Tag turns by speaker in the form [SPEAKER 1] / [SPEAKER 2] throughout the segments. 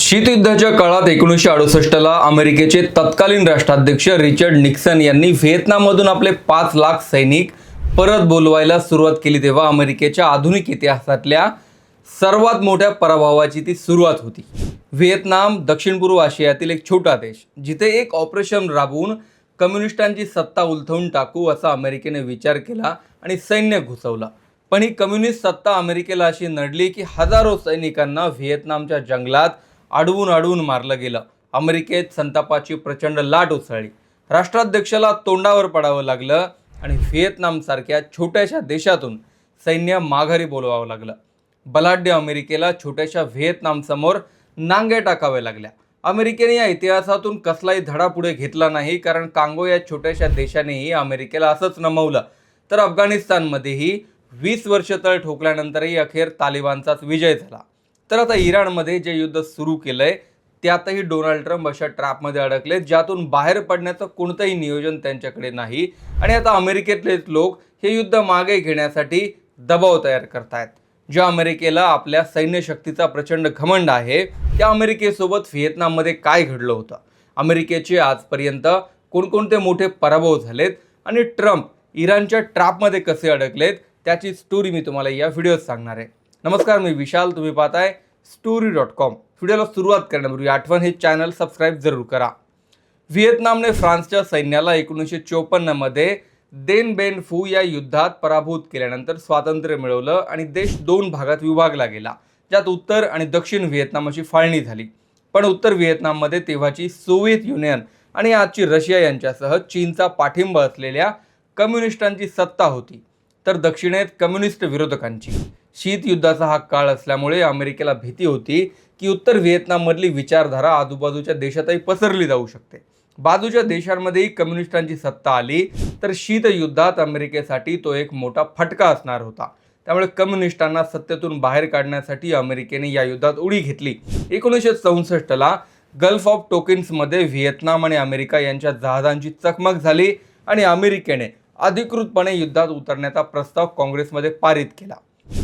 [SPEAKER 1] शीतयुद्धाच्या काळात 1968ला अमेरिकेचे तत्कालीन राष्ट्राध्यक्ष रिचर्ड निक्सन यांनी व्हिएतनाममधून आपले 5 लाख सैनिक परत बोलवायला सुरुवात केली तेव्हा अमेरिकेच्या आधुनिक इतिहासातल्या सर्वात मोठ्या पराभवाची ती सुरुवात होती। व्हिएतनाम दक्षिण पूर्व आशियातील एक छोटा देश, जिथे एक ऑपरेशन राबवून कम्युनिस्टांची सत्ता उलथवून टाकू असा अमेरिकेने विचार केला आणि सैन्य घुसवलं। पण ही कम्युनिस्ट सत्ता अमेरिकेला अशी नडली की हजारो सैनिकांना व्हिएतनामच्या जंगलात अडवून मारलं गेलं। अमेरिकेत संतापाची प्रचंड लाट उसळली, राष्ट्राध्यक्षाला तोंडावर पडावं लागलं आणि व्हिएतनामसारख्या छोट्याशा देशातून सैन्य माघारी बोलवावं लागलं। बलाढ्य अमेरिकेला छोट्याशा व्हिएतनामसमोर नांग्या टाकाव्या लागल्या। अमेरिकेने या इतिहासातून कसलाही धडा पुढे घेतला नाही, कारण कांगो या छोट्याशा देशानेही अमेरिकेला असंच नमवलं। तर अफगाणिस्तानमध्येही 20 वर्ष तळ ठोकल्यानंतरही अखेर तालिबानचाच विजय झाला। तर आता इराणमध्ये जे युद्ध सुरू केलंय त्यातही डोनाल्ड ट्रम्प अशा ट्रॅपमध्ये अडकले ज्यातून बाहेर पडण्याचं कोणतंही नियोजन त्यांच्याकडे नाही आणि आता अमेरिकेतलेच लोक हे युद्ध मागे घेण्यासाठी दबाव तयार करतायत। ज्या अमेरिकेला आपल्या सैन्य शक्तीचा प्रचंड घमंड आहे, त्या अमेरिकेसोबत व्हिएतनाममध्ये काय घडलं होतं, अमेरिकेचे आजपर्यंत कोणकोणते मोठे पराभव झालेत आणि ट्रम्प इराणच्या ट्रॅपमध्ये कसे अडकलेत त्याची स्टोरी मी तुम्हाला या व्हिडिओत सांगणार आहे। नमस्कार, मी विशाल, तुम्ही पाहताय story.com। व्हिडिओला सुरुवात करण्यापूर्वी आठवण हे चॅनल सबस्क्राइब जरूर करा। व्हिएतनामने फ्रान्सच्या सैन्याला 1954 मध्ये देन बेन फू या युद्धात पराभूत केल्यानंतर स्वातंत्र्य मिळवलं आणि देश 2 भागात विभागला गेला, ज्यात उत्तर आणि दक्षिण व्हिएतनाम अशी फाळणी झाली। पण उत्तर व्हिएतनाममध्ये तेव्हाची सोव्हिएत युनियन आणि आजची रशिया यांच्यासह चीनचा पाठिंबा असलेल्या कम्युनिस्टांची सत्ता होती, तर दक्षिणेत कम्युनिस्ट विरोधकांची। शीत युद्धाचा हा काळ असल्यामुळे अमेरिकेला भीती होती की उत्तर व्हिएतनाममधली विचारधारा आजूबाजूच्या देशातही पसरली जाऊ शकते। बाजूच्या देशांमध्येही कम्युनिस्टांची सत्ता आली तर शीत युद्धात अमेरिकेसाठी तो एक मोठा फटका असणार होता। त्यामुळे कम्युनिस्टांना सत्तेतून बाहेर काढण्यासाठी अमेरिकेने या युद्धात उडी घेतली। 1964ला गल्फ ऑफ टोकिन्समध्ये व्हिएतनाम आणि अमेरिका यांच्या जहाजांची चकमक झाली आणि अमेरिकेने अधिकृतपणे युद्धात उतरण्याचा प्रस्ताव काँग्रेसमध्ये पारित केला।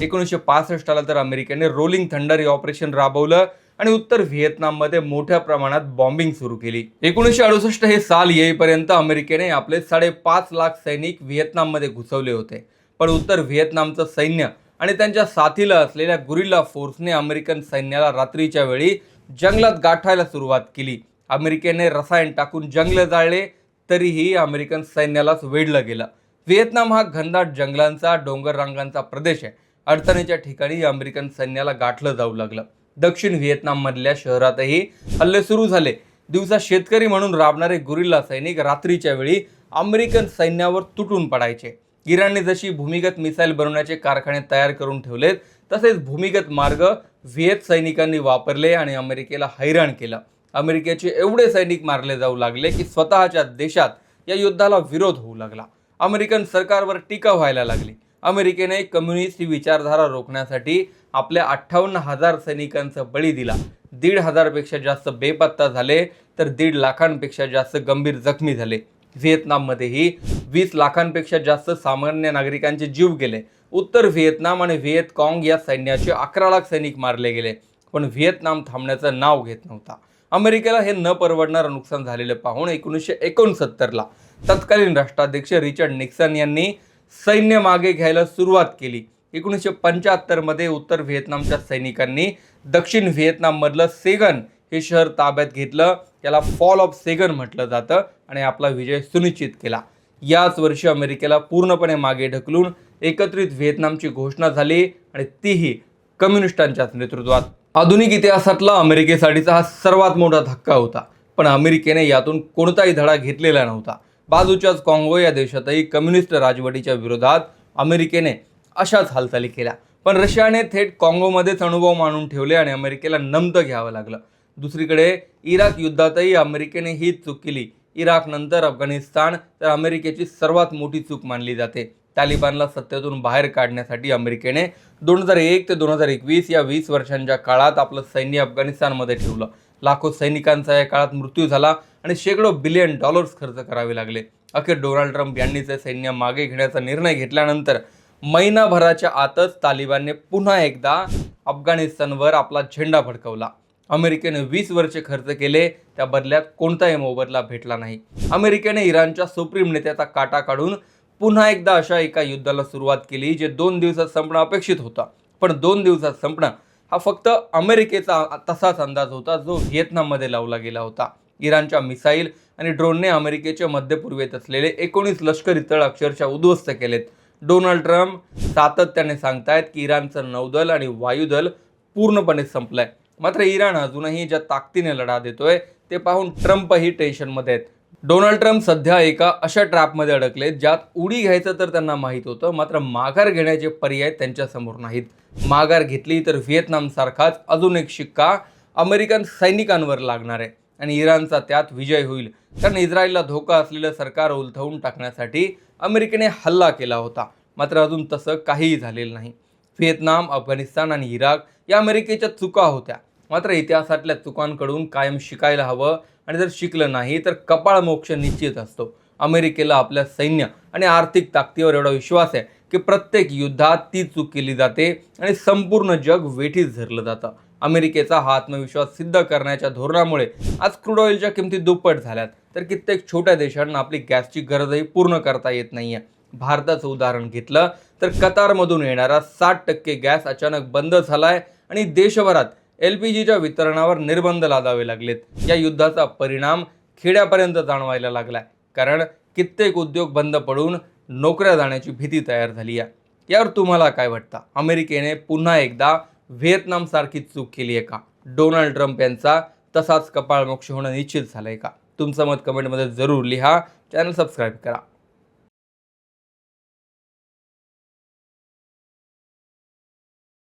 [SPEAKER 1] 1965ला तर अमेरिकेने रोलिंग थंडर हे ऑपरेशन राबवलं आणि उत्तर व्हिएतनाममध्ये मोठ्या प्रमाणात बॉम्बिंग सुरू केली। 1968 हे साल येईपर्यंत अमेरिकेने आपले 5.5 लाख सैनिक व्हिएतनाममध्ये घुसवले होते। पण उत्तर व्हिएतनामचं सैन्य आणि त्यांच्या साथीला असलेल्या गुरिल्ला फोर्सने अमेरिकन सैन्याला रात्रीच्या वेळी जंगलात गाठायला सुरुवात केली। अमेरिकेने रसायन टाकून जंगल जाळले तरीही अमेरिकन सैन्यालाच वेढलं गेलं। व्हिएतनाम हा घनदाट जंगलांचा डोंगर रांगांचा प्रदेश आहे। अडचणीच्या ठिकाणी अमेरिकन सैन्याला गाठलं जाऊ लागलं। दक्षिण व्हिएतनाममधल्या शहरातही हल्ले सुरू झाले। दिवसा शेतकरी म्हणून राबणारे गुरिल्ला सैनिक रात्रीच्या वेळी अमेरिकन सैन्यावर तुटून पडायचे। इराणने जशी भूमिगत मिसाईल बनवण्याचे कारखाने तयार करून ठेवलेत, तसेच भूमिगत मार्ग व्हिएत सैनिकांनी वापरले आणि अमेरिकेला हैराण केलं। अमेरिकेचे एवढे सैनिक मारले जाऊ लागले की स्वतःच्या देशात या युद्धाला विरोध होऊ लागला। अमेरिकन सरकारवर टीका व्हायला लागली। अमेरिकेने कम्युनिस्ट ही विचारधारा रोखण्यासाठी आपल्या 58,000 सैनिकांचा बळी दिला। 1,500 पेक्षा जास्त बेपत्ता झाले तर 1.5 लाखांपेक्षा जास्त गंभीर जखमी झाले। व्हिएतनाममध्येही 20 लाखांपेक्षा जास्त सामान्य नागरिकांचे जीव गेले। उत्तर व्हिएतनाम आणि व्हिएत काँग या सैन्याचे 11 लाख सैनिक मारले गेले। पण व्हिएतनाम थांबण्याचं नाव घेत नव्हता। अमेरिकेला हे न परवडणारं नुकसान झालेलं पाहून 1969ला तत्कालीन राष्ट्राध्यक्ष रिचर्ड निक्सन यांनी सैन्य मागे घ्यायला सुरुवात केली। 1975 मध्ये उत्तर व्हिएतनामच्या सैनिकांनी दक्षिण व्हिएतनाममधलं सेगन हे शहर ताब्यात घेतलं। त्याला फॉल ऑफ सेगन म्हटलं जातं आणि आपला विजय सुनिश्चित केला। याच वर्षी अमेरिकेला पूर्णपणे मागे ढकलून एकत्रित व्हिएतनामची घोषणा झाली आणि तीही कम्युनिस्टांच्याच नेतृत्वात। आधुनिक इतिहासातला अमेरिकेसाठीचा हा सर्वात मोठा धक्का होता, पण अमेरिकेने यातून कोणताही धडा घेतलेला नव्हता। बाजूच्याच काँगो या देशातही कम्युनिस्ट राजवटीच्या विरोधात अमेरिकेने अशाच हालचाली केल्या। पण रशियाने थेट काँगोमध्येच अनुभव मानून ठेवले आणि अमेरिकेला नमतं घ्यावं लागलं। दुसरीकडे इराक युद्धातही अमेरिकेने हीच चूक केली। इराक नंतर अफगाणिस्तान तर अमेरिकेची सर्वात मोठी चूक मानली जाते। तालिबानला सत्तेतून बाहेर काढण्यासाठी अमेरिकेने 2001 ते 2021 या 20 वर्षांच्या काळात आपलं सैन्य अफगाणिस्तानमध्ये ठेवलं। लाखो सैनिकांचा या काळात मृत्यू झाला आणि शेकडो बिलियन डॉलर्स खर्च करावे लागले। अखेर डोनाल्ड ट्रम्प यांनी ते सैन्य मागे घेण्याचा निर्णय घेतल्यानंतर महिनाभराच्या आतच तालिबानने पुन्हा एकदा अफगाणिस्तानवर आपला झेंडा फडकवला। अमेरिकेने 20 वर्षे खर्च केले, त्या बदल्यात कोणताही मोबदला भेटला नाही. अमेरिकेने इराणच्या सुप्रीम नेत्याचा काटा काढून पुन्हा एकदा अशा एका युद्धाला सुरुवात केली, जे 2 दिवसात संपणं अपेक्षित होतं. पण 2 दिवसात संपणं हा फक्त अमेरिकेचा तसाच अंदाज होता, जो व्हिएतनाममध्ये लावला गेला होता. इराणच्या मिसाईल आणि ड्रोनने अमेरिकेच्या मध्यपूर्वेत असलेले 19 लष्करी तळ अक्षरशः उद्ध्वस्त केलेत. डोनाल्ड ट्रम्प सातत्याने सांगतायत की इराणचं नौदल आणि वायुदल पूर्णपणे संपलंय. मात्र इराण अजूनही ज्या ताकदीने लढा देतोय ते पाहून ट्रम्पही टेन्शनमध्ये आहेत. डोनाल्ड ट्रम्प सध्या एका अशा ट्रॅपमध्ये अडकलेत, ज्यात उडी घ्यायचं तर त्यांना माहीत होतं, मात्र माघार घेण्याचे पर्याय त्यांच्यासमोर नाहीत. माघार घेतली तर व्हिएतनामसारखाच अजून एक शिक्का अमेरिकन सैनिकांवर लागणार आहे आणि इराणचा त्यात विजय होईल. कारण इस्रायलला धोका असलेलं सरकार उलथवून टाकण्यासाठी अमेरिकेने हल्ला केला होता, मात्र अजून तसं काहीही झालेलं नाही. व्हिएतनाम, अफगाणिस्तान आणि इराक या अमेरिकेच्या चुका होत्या, मात्र इतिहासातल्या चुकांकडून कायम शिकायला हवं आणि जर शिकलं नाही तर कपाळ मोक्ष निश्चित असतो. अमेरिकेला आपल्या सैन्य आणि आर्थिक ताकदीवर एवढा विश्वास आहे की प्रत्येक युद्धात ती चूक केली जाते आणि संपूर्ण जग वेठीस धरलं जातं. अमेरिकेचा हा आत्मविश्वास सिद्ध करण्याच्या धोरणामुळे आज क्रूड ऑइलच्या किमती दुप्पट झाल्यात, तर कित्येक छोट्या देशांना आपली गॅसची गरजही पूर्ण करता येत नाहीये. भारताचं उदाहरण घेतलं तर कतारमधून येणारा 60% गॅस अचानक बंद झालाय आणि देशभरात LPGच्या वितरणावर निर्बंध लादावे लागलेत. या युद्धाचा परिणाम खेड्यापर्यंत जाणवायला लागलाय, कारण कित्येक उद्योग बंद पडून नोकऱ्या जाण्याची भीती तयार झाली आहे. यावर तुम्हाला काय वाटतं? अमेरिकेने पुन्हा एकदा व्हिएतनामसारखी चूक केली आहे का? डोनाल्ड ट्रम्प यांचा तसाच कपाळमोक्ष होणं निश्चित झालंय का? तुमचं मत कमेंटमध्ये जरूर लिहा. चॅनल सबस्क्राईब करा.